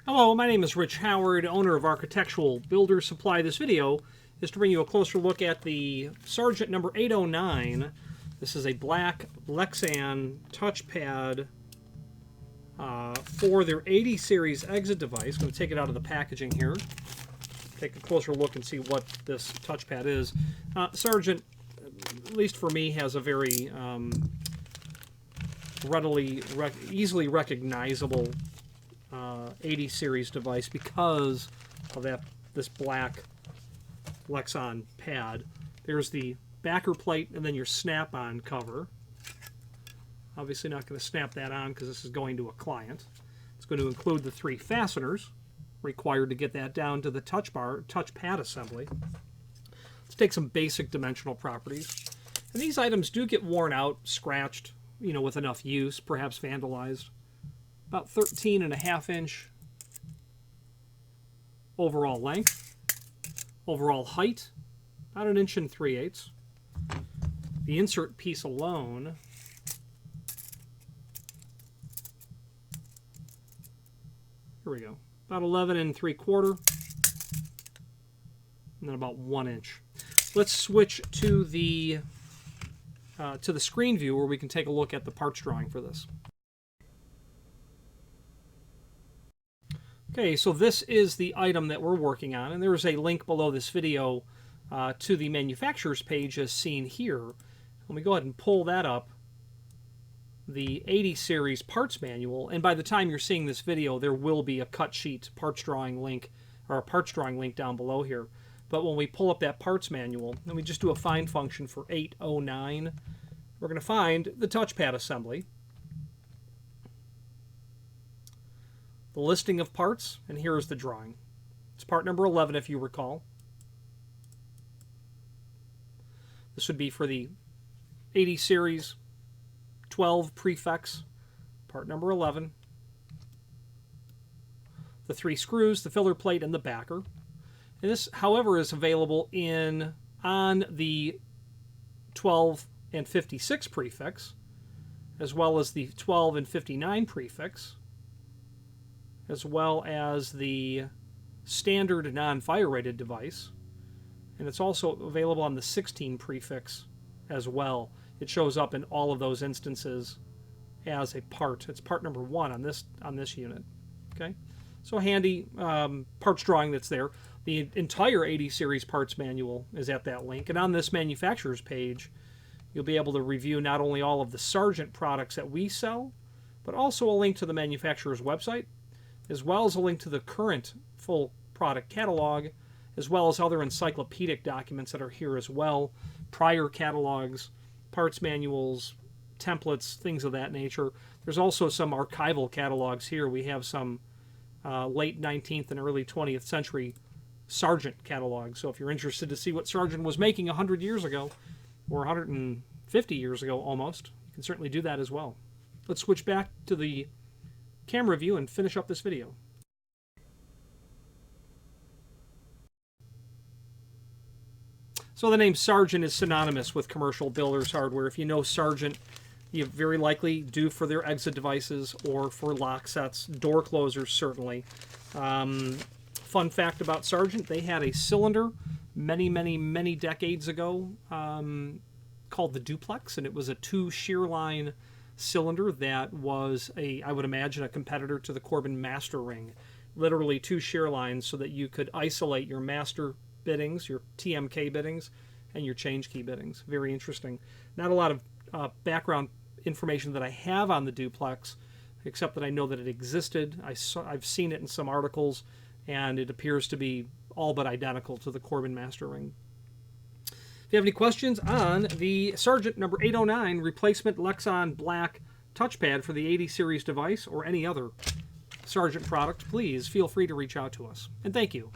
Hello, my name is Rich Howard, owner of Architectural Builders Supply. This video is to bring you a closer look at the Sargent number 809. This is a BLACK Lexan Touchpad for their 80 series exit device. I'm going to take it out of the packaging here, take a closer look and see what this touchpad is. Sargent, at least for me, has a very easily recognizable 80 series device because of this black Lexan pad. There's the backer plate and then your snap-on cover. Obviously not going to snap that on because this is going to a client. It's going to include the 3 fasteners required to get that down to the touchpad assembly. Let's take some basic dimensional properties. And these items do get worn out, scratched, with enough use, perhaps vandalized. About 13.5-inch overall length. Overall height, about 1 3/8 inches. The insert piece alone, here we go, about 11 3/4, and then about 1 inch. Let's switch to the screen view where we can take a look at the parts drawing for this. Okay, so this is the item that we're working on, and there is a link below this video to the manufacturer's page as seen here. Let me go ahead and pull that up, the 80 series parts manual, and by the time you're seeing this video, there will be a cut sheet parts drawing link, or a parts drawing link down below here. But when we pull up that parts manual, and we just do a find function for 809, we're going to find the touchpad assembly, the listing of parts, and here is the drawing. It's part number 11 if you recall. This would be for the 80 series 12 prefix, part number 11. The 3 screws, the filler plate, and the backer. And this, however, is available on the 12 and 56 prefix, as well as the 12 and 59 prefix, as well as the standard non-fire rated device. And it's also available on the 16 prefix as well. It shows up in all of those instances as a part. It's part number 1 on this unit. Okay, so handy parts drawing that's there. The entire 80 series parts manual is at that link, and on this manufacturer's page you'll be able to review not only all of the Sargent products that we sell, but also a link to the manufacturer's website, as well as a link to the current full product catalog, as well as other encyclopedic documents that are here as well, prior catalogs, parts manuals, templates, things of that nature. There's also some archival catalogs here. We have some late 19th and early 20th century Sargent catalogs. So if you're interested to see what Sargent was making 100 years ago, or 150 years ago almost, you can certainly do that as well. Let's switch back to the camera view and finish up this video. So the name Sargent is synonymous with commercial builders hardware. If you know Sargent, you very likely do for their exit devices or for lock sets, door closers certainly. Fun fact about Sargent, they had a cylinder many decades ago called the duplex, and it was a 2 shear line cylinder that was I would imagine, a competitor to the Corbin master ring. Literally 2 shear lines so that you could isolate your master biddings, your TMK biddings, and your change key biddings. Very interesting. Not a lot of background information that I have on the duplex, except that I know that it existed. I've seen it in some articles, and it appears to be all but identical to the Corbin master ring. If you have any questions on the Sargent number 809 replacement Lexan Black touchpad for the 80 series device or any other Sargent product, please feel free to reach out to us. And thank you.